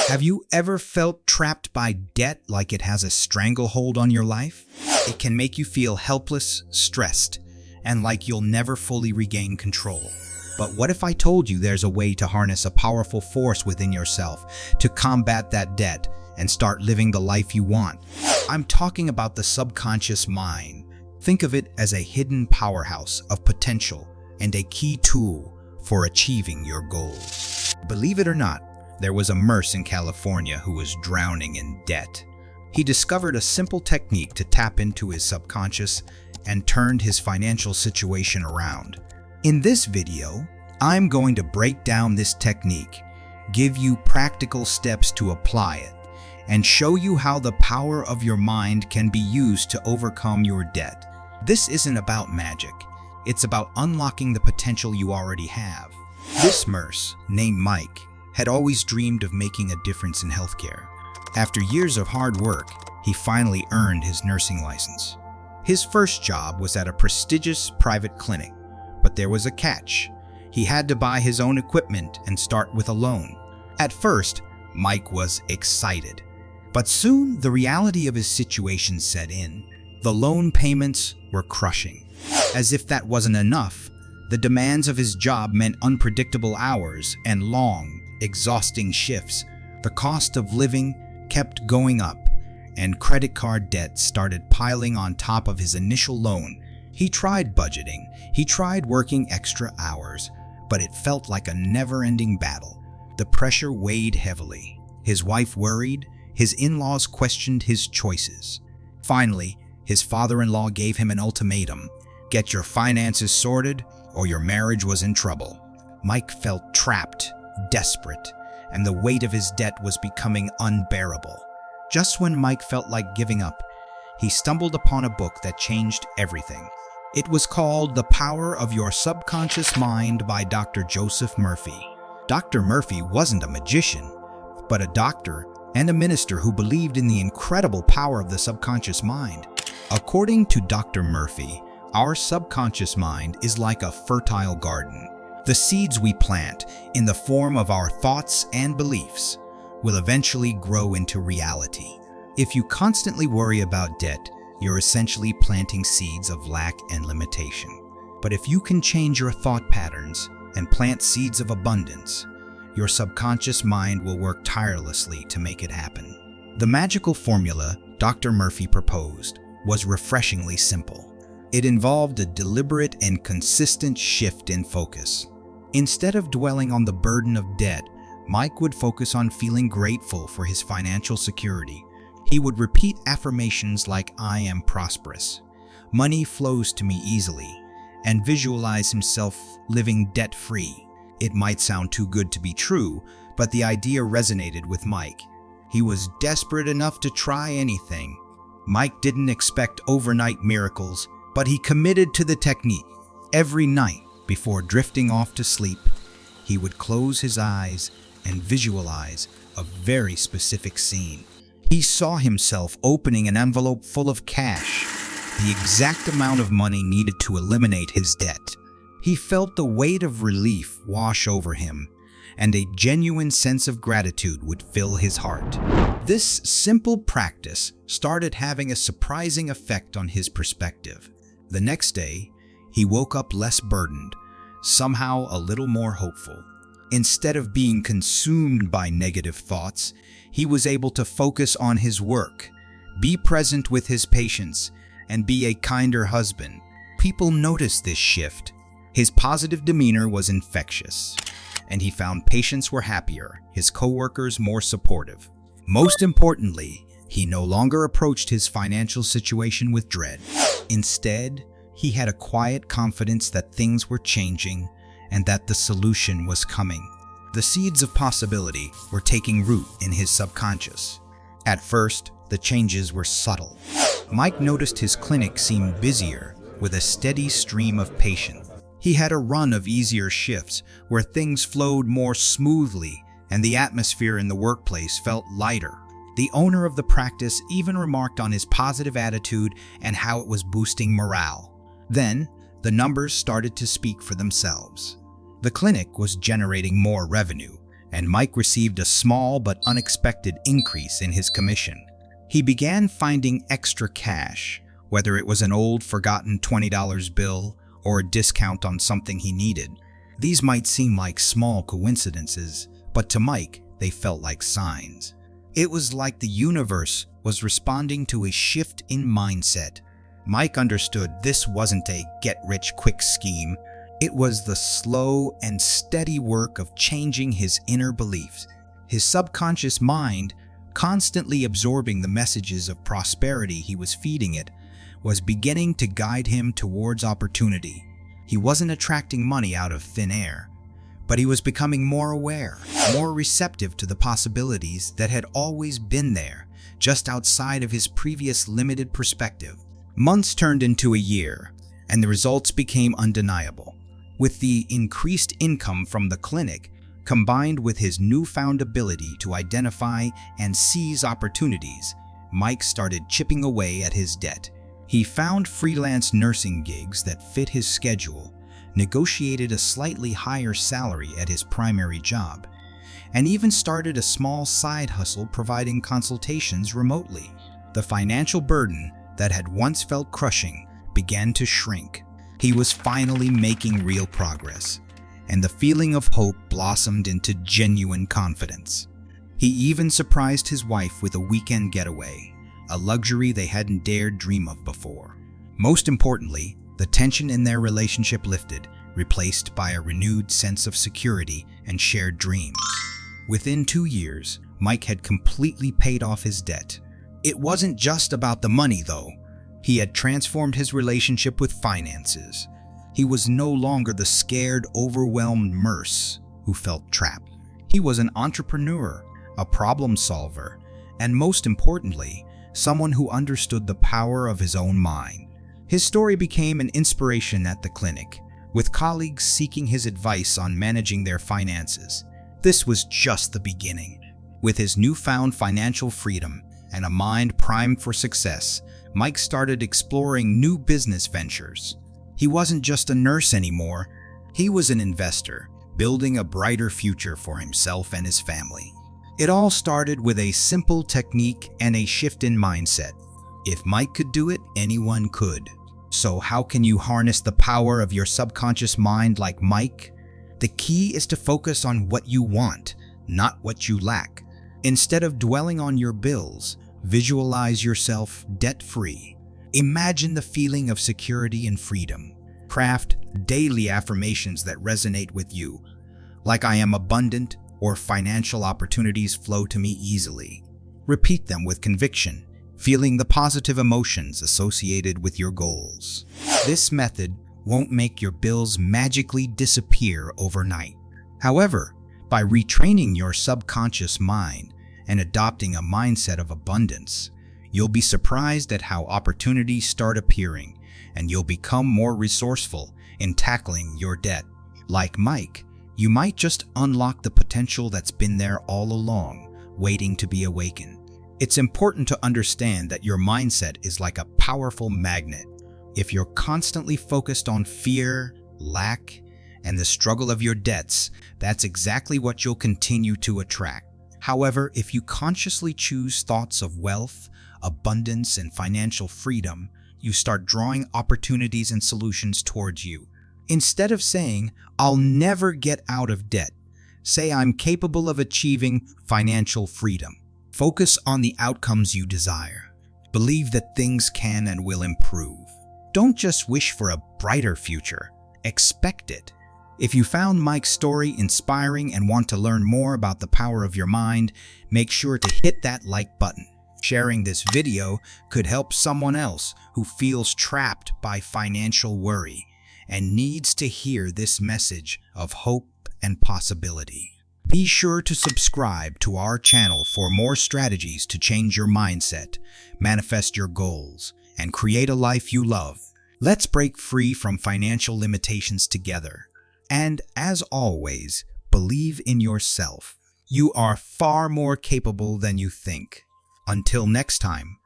Have you ever felt trapped by debt like it has a stranglehold on your life? It can make you feel helpless, stressed, and like you'll never fully regain control. But what if I told you there's a way to harness a powerful force within yourself to combat that debt and start living the life you want? I'm talking about the subconscious mind. Think of it as a hidden powerhouse of potential and a key tool for achieving your goals. Believe it or not, there was a nurse in California who was drowning in debt. He discovered a simple technique to tap into his subconscious and turned his financial situation around. In this video, I'm going to break down this technique, give you practical steps to apply it, and show you how the power of your mind can be used to overcome your debt. This isn't about magic. It's about unlocking the potential you already have. This nurse, named Mike, had always dreamed of making a difference in healthcare. After years of hard work, he finally earned his nursing license. His first job was at a prestigious private clinic, but there was a catch. He had to buy his own equipment and start with a loan. At first, Mike was excited, but soon the reality of his situation set in. The loan payments were crushing. As if that wasn't enough, the demands of his job meant unpredictable hours and long, exhausting shifts. The cost of living kept going up, and credit card debt started piling on top of his initial loan. He tried budgeting, he tried working extra hours, but it felt like a never-ending battle. The pressure weighed heavily. His wife worried, his in-laws questioned his choices. Finally, his father-in-law gave him an ultimatum: get your finances sorted or your marriage was in trouble. Mike felt trapped, desperate, and the weight of his debt was becoming unbearable. Just when Mike felt like giving up, he stumbled upon a book that changed everything. It was called The Power of Your Subconscious Mind by Dr. Joseph Murphy. Dr. Murphy wasn't a magician, but a doctor and a minister who believed in the incredible power of the subconscious mind. According to Dr. Murphy, our subconscious mind is like a fertile garden. The seeds we plant, in the form of our thoughts and beliefs, will eventually grow into reality. If you constantly worry about debt, you're essentially planting seeds of lack and limitation. But if you can change your thought patterns and plant seeds of abundance, your subconscious mind will work tirelessly to make it happen. The magical formula Dr. Murphy proposed was refreshingly simple. It involved a deliberate and consistent shift in focus. Instead of dwelling on the burden of debt, Mike would focus on feeling grateful for his financial security. He would repeat affirmations like, "I am prosperous," "Money flows to me easily," and visualize himself living debt-free. It might sound too good to be true, but the idea resonated with Mike. He was desperate enough to try anything. Mike didn't expect overnight miracles, but he committed to the technique. Every night, before drifting off to sleep, he would close his eyes and visualize a very specific scene. He saw himself opening an envelope full of cash, the exact amount of money needed to eliminate his debt. He felt the weight of relief wash over him, and a genuine sense of gratitude would fill his heart. This simple practice started having a surprising effect on his perspective. The next day, he woke up less burdened, somehow a little more hopeful. Instead of being consumed by negative thoughts, he was able to focus on his work, be present with his patients, and be a kinder husband. People noticed this shift. His positive demeanor was infectious, and he found patients were happier, his coworkers more supportive. Most importantly, he no longer approached his financial situation with dread. Instead, he had a quiet confidence that things were changing and that the solution was coming. The seeds of possibility were taking root in his subconscious. At first, the changes were subtle. Mike noticed his clinic seemed busier, with a steady stream of patients. He had a run of easier shifts where things flowed more smoothly and the atmosphere in the workplace felt lighter. The owner of the practice even remarked on his positive attitude and how it was boosting morale. Then, the numbers started to speak for themselves. The clinic was generating more revenue, and Mike received a small but unexpected increase in his commission. He began finding extra cash, whether it was an old forgotten $20 bill or a discount on something he needed. These might seem like small coincidences, but to Mike, they felt like signs. It was like the universe was responding to a shift in mindset. Mike understood this wasn't a get-rich-quick scheme. It was the slow and steady work of changing his inner beliefs. His subconscious mind, constantly absorbing the messages of prosperity he was feeding it, was beginning to guide him towards opportunity. He wasn't attracting money out of thin air, but he was becoming more aware, more receptive to the possibilities that had always been there, just outside of his previous limited perspective. Months turned into a year, and the results became undeniable. With the increased income from the clinic, combined with his newfound ability to identify and seize opportunities, Mike started chipping away at his debt. He found freelance nursing gigs that fit his schedule, negotiated a slightly higher salary at his primary job, and even started a small side hustle providing consultations remotely. The financial burden that had once felt crushing began to shrink. He was finally making real progress, and the feeling of hope blossomed into genuine confidence. He even surprised his wife with a weekend getaway, a luxury they hadn't dared dream of before. Most importantly, the tension in their relationship lifted, replaced by a renewed sense of security and shared dreams. Within 2 years, Mike had completely paid off his debt. It wasn't just about the money, though. He had transformed his relationship with finances. He was no longer the scared, overwhelmed nurse who felt trapped. He was an entrepreneur, a problem solver, and most importantly, someone who understood the power of his own mind. His story became an inspiration at the clinic, with colleagues seeking his advice on managing their finances. This was just the beginning. With his newfound financial freedom and a mind primed for success, Mike started exploring new business ventures. He wasn't just a nurse anymore. He was an investor, building a brighter future for himself and his family. It all started with a simple technique and a shift in mindset. If Mike could do it, anyone could. So how can you harness the power of your subconscious mind like Mike? The key is to focus on what you want, not what you lack. Instead of dwelling on your bills, visualize yourself debt-free. Imagine the feeling of security and freedom. Craft daily affirmations that resonate with you, like "I am abundant" or "financial opportunities flow to me easily." Repeat them with conviction, feeling the positive emotions associated with your goals. This method won't make your bills magically disappear overnight. However, by retraining your subconscious mind and adopting a mindset of abundance, you'll be surprised at how opportunities start appearing, and you'll become more resourceful in tackling your debt. Like Mike, you might just unlock the potential that's been there all along, waiting to be awakened. It's important to understand that your mindset is like a powerful magnet. If you're constantly focused on fear, lack, and the struggle of your debts, that's exactly what you'll continue to attract. However, if you consciously choose thoughts of wealth, abundance, and financial freedom, you start drawing opportunities and solutions towards you. Instead of saying, "I'll never get out of debt," say, "I'm capable of achieving financial freedom." Focus on the outcomes you desire. Believe that things can and will improve. Don't just wish for a brighter future, expect it. If you found Mike's story inspiring and want to learn more about the power of your mind, make sure to hit that like button. Sharing this video could help someone else who feels trapped by financial worry and needs to hear this message of hope and possibility. Be sure to subscribe to our channel for more strategies to change your mindset, manifest your goals, and create a life you love. Let's break free from financial limitations together. And as always, believe in yourself. You are far more capable than you think. Until next time,